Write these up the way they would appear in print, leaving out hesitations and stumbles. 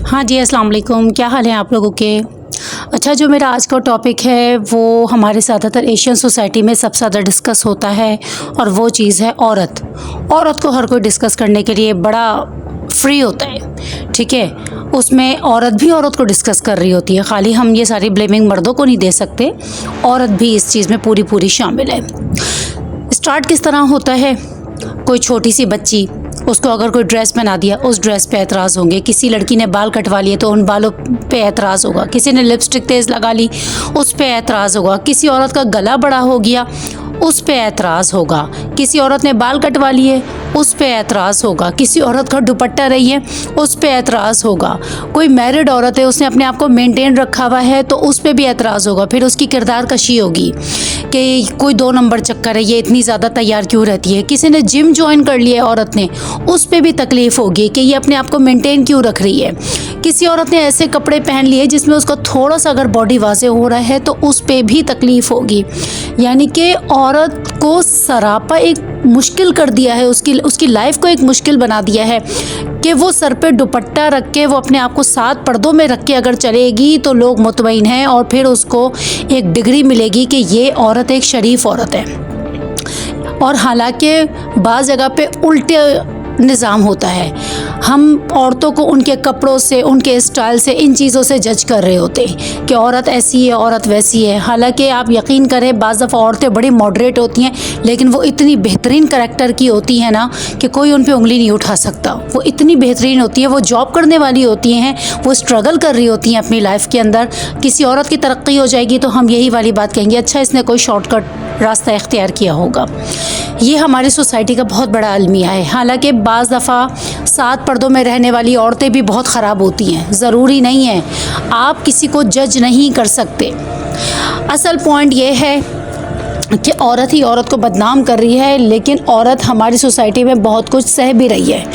हाँ जी, अस्सलाम वालेकुम। क्या हाल है आप लोगों के? अच्छा, जो मेरा आज का टॉपिक है वो हमारे ज़्यादातर एशियन सोसाइटी में सबसे ज़्यादा डिस्कस होता है और वो चीज़ है औरत। औरत को हर कोई डिस्कस करने के लिए बड़ा फ्री होता है, ठीक है। उसमें औरत भी औरत को डिस्कस कर रही होती है, खाली हम ये सारी ब्लेमिंग मर्दों को नहीं दे सकते, औरत भी इस चीज़ में पूरी शामिल है। स्टार्ट किस तरह होता है? कोई छोटी सी बच्ची, उसको अगर कोई ड्रेस पहना दिया, उस ड्रेस पे एतराज़ होंगे। किसी लड़की ने बाल कटवा लिए तो उन बालों पे एतराज़ होगा। किसी ने लिपस्टिक तेज़ लगा ली, उस पे एतराज़ होगा। किसी औरत का गला बड़ा हो गया, उस पे एतराज़ होगा। किसी औरत ने बाल कटवा लिए, उस पे एतराज़ होगा। किसी औरत का दुपट्टा रही है, उस पे एतराज़ होगा। कोई मैरिड औरत है, उसने अपने आप को मेंटेन रखा हुआ है, तो उस पे भी एतराज़ होगा। फिर उसकी किरदार कशी होगी कि कोई 2 नंबर चक्कर है, ये इतनी ज़्यादा तैयार क्यों रहती है। किसी ने जिम ज्वाइन कर लिया है औरत ने, उस पे भी तकलीफ़ होगी कि ये अपने आप को मेंटेन क्यों रख रही है। किसी औरत ने ऐसे कपड़े पहन लिए जिसमें उसका थोड़ा सा अगर बॉडी वाज़े हो रहा है तो उस पे भी तकलीफ़ होगी। यानी कि औरत को सरापा एक मुश्किल कर दिया है, उसकी लाइफ को एक मुश्किल बना दिया है कि वो सर पे दुपट्टा रख के, वो अपने आप को 7 पर्दों में रख के अगर चलेगी तो लोग मुतमईन हैं और फिर उसको एक डिग्री मिलेगी कि ये औरत एक शरीफ औरत है। और हालांकि बाज़ जगह पे उल्टे निज़ाम होता है, हम औरतों को उनके कपड़ों से, उनके स्टाइल से, इन चीज़ों से जज कर रहे होते हैं कि औरत ऐसी है, औरत वैसी है। हालांकि आप यकीन करें, बाज़ दफ़ा औरतें बड़ी मॉडरेट होती हैं, लेकिन वो इतनी बेहतरीन करैक्टर की होती हैं ना कि कोई उन पे उंगली नहीं उठा सकता। वो इतनी बेहतरीन होती है, वो जॉब करने वाली होती हैं, वो स्ट्रगल कर रही होती हैं अपनी लाइफ के अंदर। किसी औरत की तरक्की हो जाएगी तो हम यही वाली बात कहेंगे, अच्छा इसने कोई शॉर्टकट रास्ता इख्तियार किया होगा। ये हमारी सोसाइटी का बहुत बड़ा अलमिया है। हालांकि बाज़ दफ़ा 7 पर्दों में रहने वाली औरतें भी बहुत ख़राब होती हैं, ज़रूरी नहीं है। आप किसी को जज नहीं कर सकते। असल पॉइंट ये है कि औरत ही औरत को बदनाम कर रही है, लेकिन औरत हमारी सोसाइटी में बहुत कुछ सह भी रही है।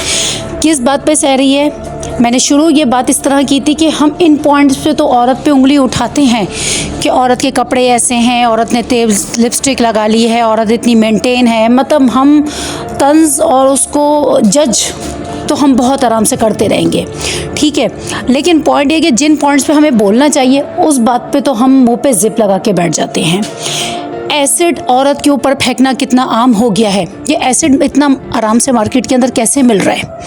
किस बात पे सह रही है? मैंने शुरू ये बात इस तरह की थी कि हम इन पॉइंट्स पे तो औरत पे उंगली उठाते हैं कि औरत के कपड़े ऐसे हैं, औरत ने तेज़ लिपस्टिक लगा ली है, औरत इतनी मेंटेन है। मतलब हम तंज और उसको जज तो हम बहुत आराम से करते रहेंगे, ठीक है। लेकिन पॉइंट ये कि जिन पॉइंट्स पे हमें बोलना चाहिए उस बात पे तो हम मुंह पे जिप लगा के बैठ जाते हैं। एसिड औरत के ऊपर फेंकना कितना आम हो गया है। ये एसिड इतना आराम से मार्केट के अंदर कैसे मिल रहा है?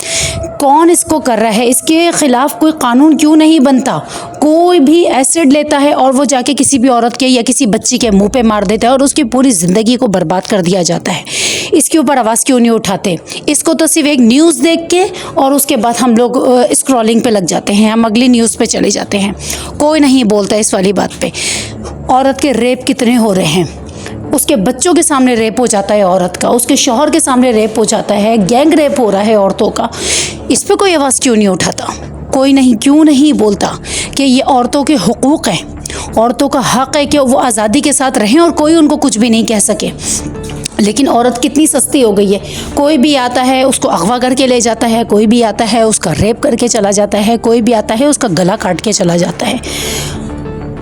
कौन इसको कर रहा है? इसके ख़िलाफ़ कोई कानून क्यों नहीं बनता? कोई भी एसिड लेता है और वो जाके किसी भी औरत के या किसी बच्ची के मुंह पे मार देता है और उसकी पूरी ज़िंदगी को बर्बाद कर दिया जाता है। इसके ऊपर आवाज़ क्यों नहीं उठाते? इसको तो सिर्फ एक न्यूज़ देख के और उसके बाद हम लोग स्क्रॉलिंग पे लग जाते हैं, हम अगली न्यूज़ पे चले जाते हैं। कोई नहीं बोलता इस वाली बात पे। औरत के रेप कितने हो रहे हैं, उसके बच्चों के सामने रेप हो जाता है औरत का, उसके शौहर के सामने रेप हो जाता है, गैंग रेप हो रहा है औरतों का। इस पे कोई आवाज़ क्यों नहीं उठाता? कोई नहीं, क्यों नहीं बोलता कि ये औरतों के हुकूक हैं, औरतों का हक़ है कि वो आज़ादी के साथ रहें और कोई उनको कुछ भी नहीं कह सके। लेकिन औरत कितनी सस्ती हो गई है। कोई भी आता है उसको अगवा करके ले जाता है, कोई भी आता है उसका रेप करके चला जाता है, कोई भी आता है उसका गला काट के चला जाता है।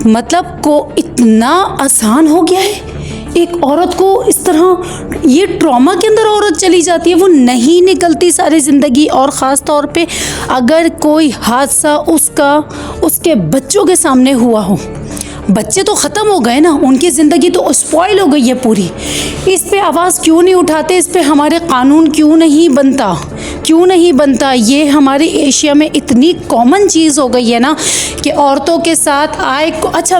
मतलब को इतना आसान हो गया है एक औरत को इस तरह, ये ट्रॉमा के अंदर औरत चली जाती है, वो नहीं निकलती सारी ज़िंदगी। और ख़ास तौर पे अगर कोई हादसा उसके बच्चों के सामने हुआ हो, बच्चे तो ख़त्म हो गए ना, उनकी ज़िंदगी तो स्पॉइल हो गई है पूरी। इस पे आवाज़ क्यों नहीं उठाते? इस पे हमारे कानून क्यों नहीं बनता? क्यों नहीं बनता? ये हमारी एशिया में इतनी कॉमन चीज़ हो गई है ना कि औरतों के साथ अच्छा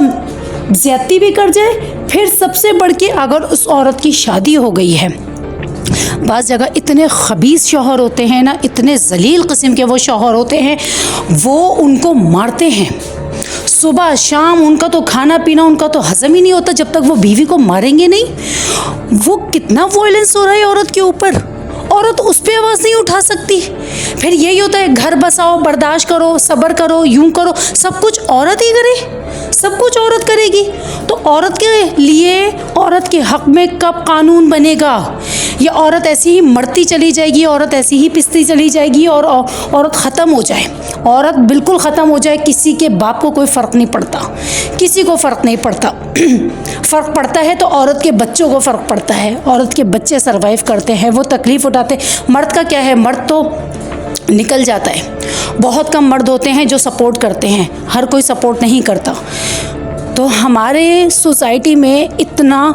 ज़्यादती भी कर जाए, फिर सबसे बढ़ के अगर उस औरत की शादी हो गई है, बाज़ जगह इतने खबीस शौहर होते हैं ना, इतने जलील किस्म के वो शौहर होते हैं, वो उनको मारते हैं सुबह शाम। उनका तो खाना पीना उनका तो हजम ही नहीं होता जब तक वो बीवी को मारेंगे नहीं। वो कितना वायलेंस हो रहा है औरत के ऊपर, औरत उस पर आवाज़ नहीं उठा सकती। फिर यही होता है, घर बसाओ, बर्दाश्त करो, सब्र करो, यूं करो, सब कुछ औरत ही करे, सब कुछ औरत करेगी। तो औरत के लिए, औरत के हक़ में कब कानून बनेगा? ये औरत ऐसी ही मरती चली जाएगी, औरत ऐसी ही पिसती चली जाएगी और औरत ख़त्म हो जाए, औरत बिल्कुल ख़त्म हो जाए। किसी के बाप को कोई फ़र्क नहीं पड़ता, किसी को फ़र्क नहीं पड़ता। फ़र्क पड़ता है तो औरत के बच्चों को फ़र्क पड़ता है। औरत के बच्चे सर्वाइव करते हैं, वो तकलीफ़ उठाते। मर्द का क्या है? मर्द तो نکل جاتا ہے. بہت کم مرد ہوتے ہیں جو سپورٹ کرتے ہیں, ہر کوئی سپورٹ نہیں کرتا. تو ہمارے سوسائٹی میں اتنا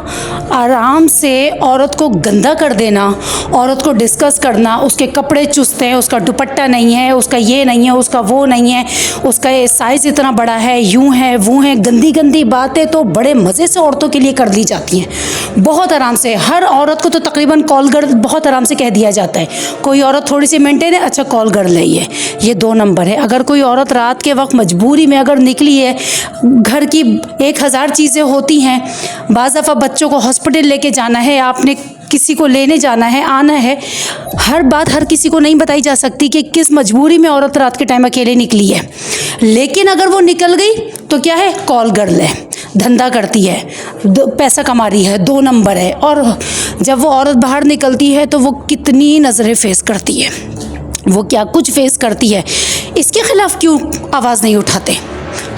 آرام سے عورت کو گندا کر دینا, عورت کو ڈسکس کرنا, اس کے کپڑے چست ہیں, اس کا دوپٹہ نہیں ہے, اس کا یہ نہیں ہے, اس کا وہ نہیں ہے, اس کا سائز اتنا بڑا ہے, یوں ہے وہ ہیں, گندی گندی باتیں تو بڑے مزے سے عورتوں کے لیے کر دی جاتی ہیں. بہت آرام سے ہر عورت کو تو تقریباً کال گرل بہت آرام سے کہہ دیا جاتا ہے. کوئی عورت تھوڑی سی مینٹین ہے, اچھا کال گرل ہے, یہ 2 نمبر ہے. اگر کوئی عورت رات کے وقت مجبوری میں اگر نکلی ہے, گھر کی 1000 چیزیں ہوتی ہیں, بعض دفعہ بچوں کو ہاسپٹل لے کے جانا ہے, آپ نے کسی کو لینے جانا ہے, آنا ہے, ہر بات ہر کسی کو نہیں بتائی جا سکتی کہ کس مجبوری میں عورت رات کے ٹائم اکیلے نکلی ہے. لیکن اگر وہ نکل گئی تو کیا ہے, کال گرل ہے, دھندا کرتی ہے, پیسہ کما رہی ہے, 2 نمبر ہے. اور جب وہ عورت باہر نکلتی ہے تو وہ کتنی نظریں فیس کرتی ہے, وہ کیا کچھ فیس کرتی ہے. اس کے خلاف کیوں آواز نہیں اٹھاتے؟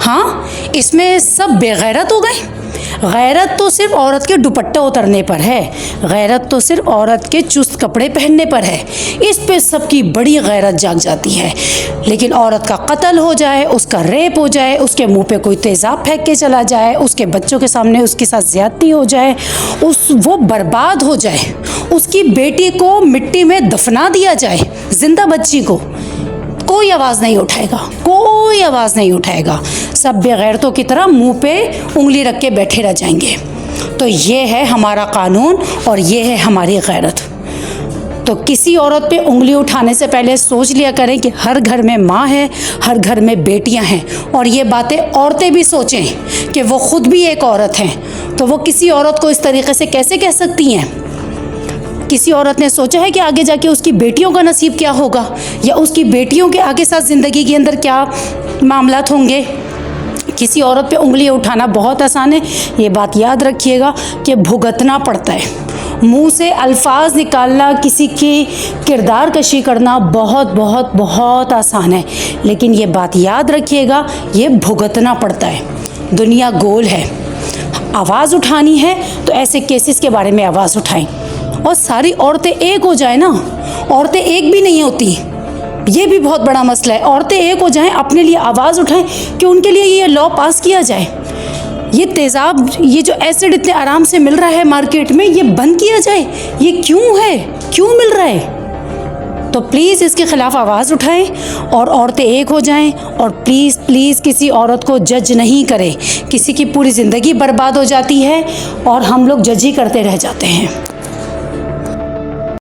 ہاں, اس میں سب بے غیرت ہو گئے. غیرت تو صرف عورت کے دوپٹہ اترنے پر ہے, غیرت تو صرف عورت کے چست کپڑے پہننے پر ہے, اس پہ سب کی بڑی غیرت جاگ جاتی ہے. لیکن عورت کا قتل ہو جائے, اس کا ریپ ہو جائے, اس کے منہ پہ کوئی تیزاب پھینک کے چلا جائے, اس کے بچوں کے سامنے اس کے ساتھ زیادتی ہو جائے, وہ برباد ہو جائے, اس کی بیٹی کو مٹی میں دفنا دیا جائے, زندہ بچی کو, کوئی آواز نہیں اٹھائے گا, کوئی آواز نہیں اٹھائے گا. سب بے غیرتوں کی طرح منہ پہ انگلی رکھ کے بیٹھے رہ جائیں گے. تو یہ ہے ہمارا قانون اور یہ ہے ہماری غیرت. تو کسی عورت پہ انگلی اٹھانے سے پہلے سوچ لیا کریں کہ ہر گھر میں ماں ہے, ہر گھر میں بیٹیاں ہیں, اور یہ باتیں عورتیں بھی سوچیں کہ وہ خود بھی ایک عورت ہیں. تو وہ کسی عورت کو اس طریقے سے کیسے کہہ سکتی ہیں؟ کسی عورت نے سوچا ہے کہ آگے جا کے اس کی بیٹیوں کا نصیب کیا ہوگا, یا اس کی بیٹیوں کے آگے ساتھ زندگی کے اندر کیا معاملات ہوں گے؟ کسی عورت پہ انگلی اٹھانا بہت آسان ہے. یہ بات یاد رکھیے گا کہ بھگتنا پڑتا ہے. منہ سے الفاظ نکالنا, کسی کی کردار کشی کرنا بہت بہت بہت آسان ہے, لیکن یہ بات یاد رکھیے گا یہ بھگتنا پڑتا ہے. دنیا گول ہے. آواز اٹھانی ہے تو ایسے کیسز کے بارے میں آواز اٹھائیں, اور ساری عورتیں ایک ہو جائیں نا. عورتیں ایک بھی نہیں ہوتی, یہ بھی بہت بڑا مسئلہ ہے. عورتیں ایک ہو جائیں, اپنے لیے آواز اٹھائیں کہ ان کے لیے یہ لا پاس کیا جائے. یہ تیزاب, یہ جو ایسڈ اتنے آرام سے مل رہا ہے مارکیٹ میں, یہ بند کیا جائے. یہ کیوں ہے, کیوں مل رہا ہے؟ تو پلیز اس کے خلاف آواز اٹھائیں اور عورتیں ایک ہو جائیں. اور پلیز پلیز کسی عورت کو جج نہیں کریں. کسی کی پوری زندگی برباد ہو جاتی ہے اور ہم لوگ جج ہی کرتے رہ جاتے ہیں.